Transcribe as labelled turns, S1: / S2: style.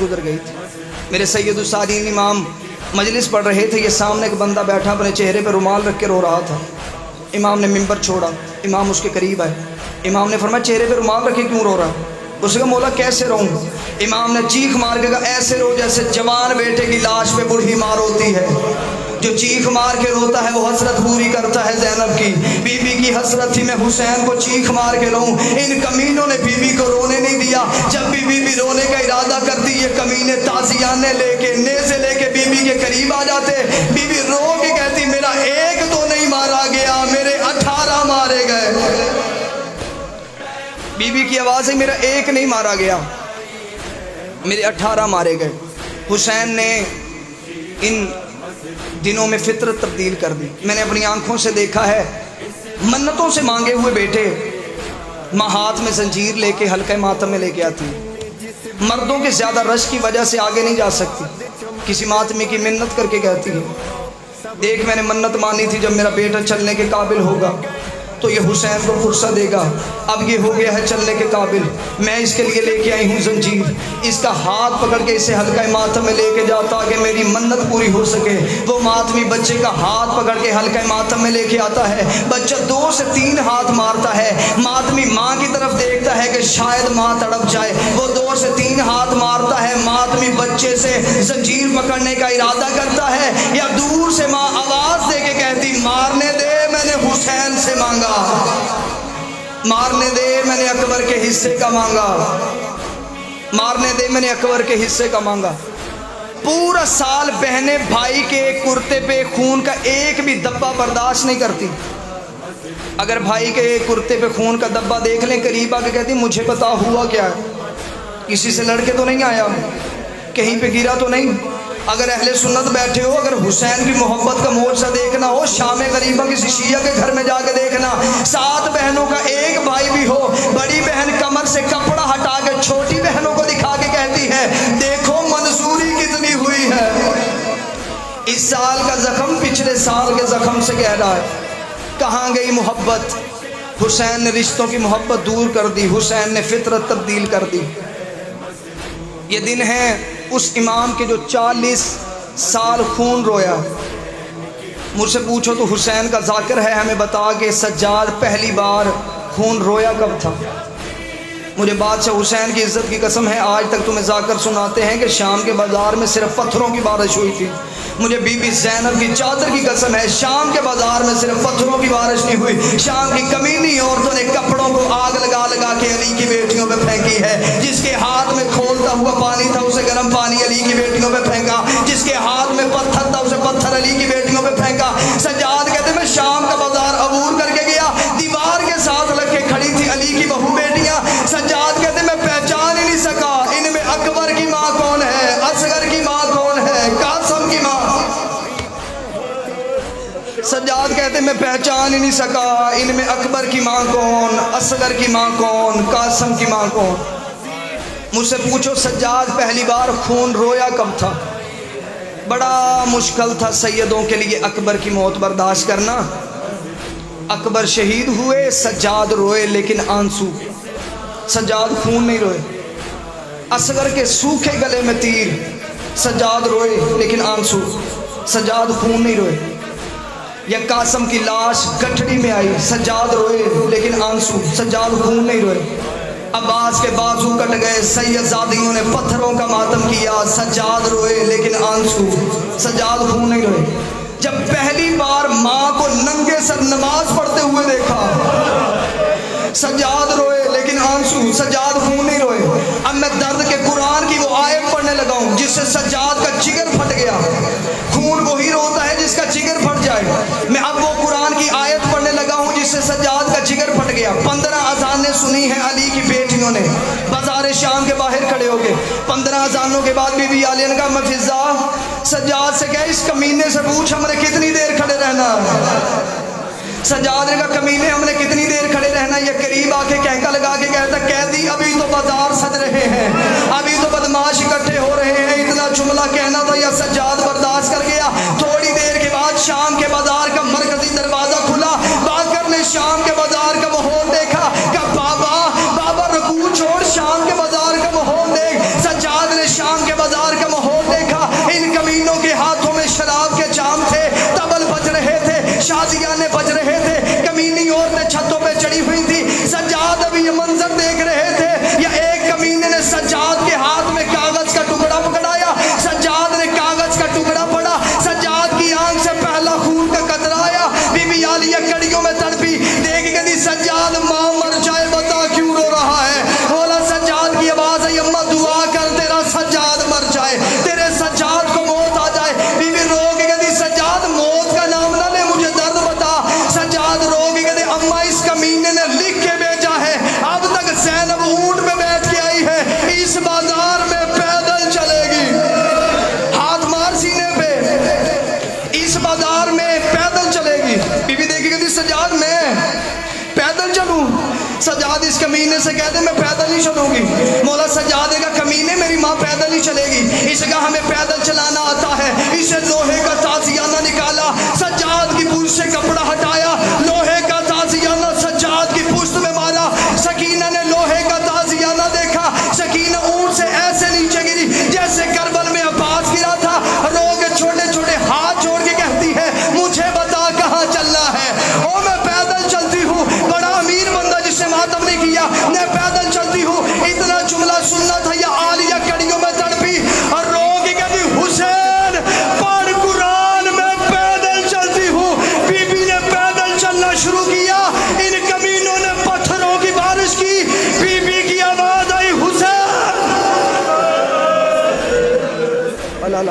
S1: गुजर गई थी। मेरे सैयद उस्तादीन इमाम मजलिस पढ़ रहे थे, ये सामने एक बंदा बैठा अपने चेहरे पर रुमाल रख के रो रहा था। इमाम ने मिंबर छोड़ा, इमाम उसके करीब आए। इमाम ने फरमाया चेहरे पे रुमाल रखे क्यों रो रहा है? उसने कहा मौला कैसे रोऊं? इमाम ने चीख मार के कहा ऐसे रो जैसे जवान बेटे की लाश पे बूढ़ी माँ रोती है। जो चीख मार के रोता है वो हसरत पूरी करता है ज़ैनब की। बीबी की हसरत थी मैं हुसैन को चीख मार के रोऊं। इन कमीनों ने बीबी को रोने नहीं दिया। जब भी बीबी रोने का इरादा करती ये कमीने ताजियाने लेके नेज़े लेके बीबी के करीब आ जाते। बीबी रो के कहती मेरा एक तो नहीं मारा गया, मेरे 18 मारे गए। बीबी की आवाज़ है मेरा एक नहीं मारा गया, मेरे 18 मारे गए। हुसैन ने इन दिनों में फितरत तब्दील कर दी। मैंने अपनी आंखों से देखा है, मन्नतों से मांगे हुए बेटे माँ हाथ में जंजीर लेके हल्के मातम में लेके आती है। मर्दों के ज़्यादा रश की वजह से आगे नहीं जा सकती, किसी मातमी की मिन्नत करके कहती है देख मैंने मन्नत मानी थी जब मेरा बेटा चलने के काबिल होगा तो ये हुसैन को फुर्सत देगा। अब ये हो गया है चलने के काबिल, मैं इसके लिए लेके आई हूँ जंजीर। इसका हाथ पकड़ के इसे हल्का मातम में लेके जाता कि मेरी मन्नत पूरी हो सके। वो मातमी बच्चे का हाथ पकड़ के हल्का मातम में लेके आता है। बच्चा 2 से 3 हाथ मारता है। मातमी माँ की तरफ देखता है कि शायद माँ तड़प जाए। वो 2 से 3 हाथ मारता है। मातमी बच्चे से जंजीर पकड़ने का इरादा करता है या दूर से माँ आवाज़ दे के कहती मारने दे, मैंने हुसैन से मांगा, मारने दे मैंने अकबर के हिस्से का मांगा, मारने दे मैंने अकबर के हिस्से का मांगा। पूरा साल बहनें भाई के कुर्ते पे खून का एक भी धब्बा बर्दाश्त नहीं करती। अगर भाई के कुर्ते पे खून का धब्बा देख लें करीब आके कहती मुझे पता हुआ क्या है, किसी से लड़के तो नहीं आया, कहीं पे गिरा तो नहीं। अगर अहले सुन्नत बैठे हो, अगर हुसैन की मोहब्बत का मोर्चा देखना हो, शाम गरीबा किसी शिया के घर में जाके देखना, 7 बहनों का एक भाई भी हो, बड़ी बहन कमर से कपड़ा हटा के छोटी बहनों को दिखा के कहती है देखो मंसूरी कितनी हुई है। इस साल का जख्म पिछले साल के जख्म से कह रहा है। कहाँ गई मोहब्बत? हुसैन ने रिश्तों की मोहब्बत दूर कर दी, हुसैन ने फितरत तब्दील कर दी। ये दिन है उस इमाम के जो 40 साल खून रोया। मुझसे पूछो तो हुसैन का जाकिर है, हमें बता के सज्जाद पहली बार खून रोया कब था? मुझे बादशाह हुसैन की इज्जत की कसम है, आज तक तुम्हें जाकर सुनाते हैं कि शाम के बाजार में सिर्फ पत्थरों की बारिश हुई थी। मुझे बीबी ज़ैनब की चादर की कसम है, शाम के बाजार में सिर्फ पत्थरों की बारिश नहीं हुई। शाम की कमीनी औरतों ने कपड़ों को आग लगा लगा के अली की बेटियों पे फेंकी है। जिसके हाथ में खोलता हुआ पानी था उसे गर्म पानी अली की बेटियों पे फेंका, जिसके हाथ में पत्थर था उसे पत्थर अली की बेटियों पे फेंका। सज्जाद कहते मैं शाम का बाजार अबूर करके गया, दीवार के साथ लग के खड़ी थी अली की बहू बेटियां। सज्जाद कहते मैं पहचान ही नहीं सका इनमें अकबर की माँ कौन है, असगर की माँ कौन है, कासम की माँ। सज्जाद कहते मैं पहचान ही नहीं सका इनमें अकबर की माँ कौन, असगर की माँ कौन, कासम की माँ कौन। मुझसे पूछो सज्जाद पहली बार खून रोया कब था? बड़ा मुश्किल था सैयदों के लिए अकबर की मौत बर्दाश्त करना। अकबर शहीद हुए, सज्जाद रोए लेकिन आंसू, सज्जाद खून नहीं रोए। असगर के सूखे गले में तीर, सज्जाद रोए लेकिन आंसू, सज्जाद खून नहीं रोए। या कासम की लाश गठड़ी में आई, सज्जाद रोए लेकिन आंसू, सज्जाद खून नहीं रोए। अब्बास के बाजू कट गए, सैयदजादियों ने पत्थरों का मातम किया, सज्जाद रोए लेकिन आंसू, सज्जाद खून नहीं रोए। जब पहली बार माँ को नंगे सर नमाज पढ़ते हुए देखा, सज्जाद रोए लेकिन आंसू, सज्जाद खून नहीं रोए। अब मैं दर्द के कुरान की वो आयत पढ़ने लगा हूँ जिससे सज्जाद का जिगर फट गया। खून वही रोता है जिसका जिगर फट जाए। मैं अब वो कुरान की आयत पढ़ने लगा हूँ जिससे सज्जाद का जिगर फट गया। 15 अज़ानें सुनी हैं अली की बेटियों ने बाजार शाम के बाहर खड़े हो गए। 15 अज़ानों के बाद बीबी आलिया ने कहा मफिजा सज्जाद से कहे इस कमीने से पूछ हमने कितनी देर खड़े रहना। सज्जाद ने कहा कमीने हमने कितनी देर खड़े रहना। ये करीब आके कहका लगा के कहता कहदी अभी तो बाजार सज रहे हैं, अभी तो बदमाश इकट्ठे हो रहे हैं। इतना जुमला कहना था या सज्जाद बर्दाश्त कर गया। थोड़ी देर के बाद शाम के बाजार का मरकजी दरवाजा खुला। बाकर ने शाम के बाजार का माहौल देखा, कहा बाबा बाबा रुकू छोड़ शाम के बाजार का माहौल देख। सज्जाद ने शाम के کمینے سے کہہ دے میں پیدل نہیں چلوں گی، مولا سجادے کا کمینے میری ماں پیدل نہیں چلے گی، اس کا ہمیں پیدل چلانا آتا ہے۔ اسے لوہے کا تازیانہ نکالا، سجاد کی پشت سے کپڑا ہٹایا، لوہے کا تازیانہ سجاد کی پشت میں مارا۔ سکینہ نے لوہے کا تازیانہ دیکھا، سکینہ اونٹ سے ایسے نیچے گری جیسے کربل میں عباس گرا تھا، رو کے چھوٹے چھوٹے ہاتھ جوڑ کے کہتی ہے مجھے بتا کہاں چلنا ہے؟ او میں پیدل چلتی ہوں، بڑا امیر بندہ جس سے ماتم نہیں کیا، میں پیدل چلتی ہوں۔ اتنا جملہ سننا تھا یا عالیہ کڑیوں میں تڑپی اور رو کے کہتی حسین پڑھ قرآن، میں پیدل چلتی ہوں۔ بی بی نے پیدل چلنا شروع کیا، ان کمینوں نے پتھروں کی بارش کی، بی بی کی آواز آئی حسین اللہ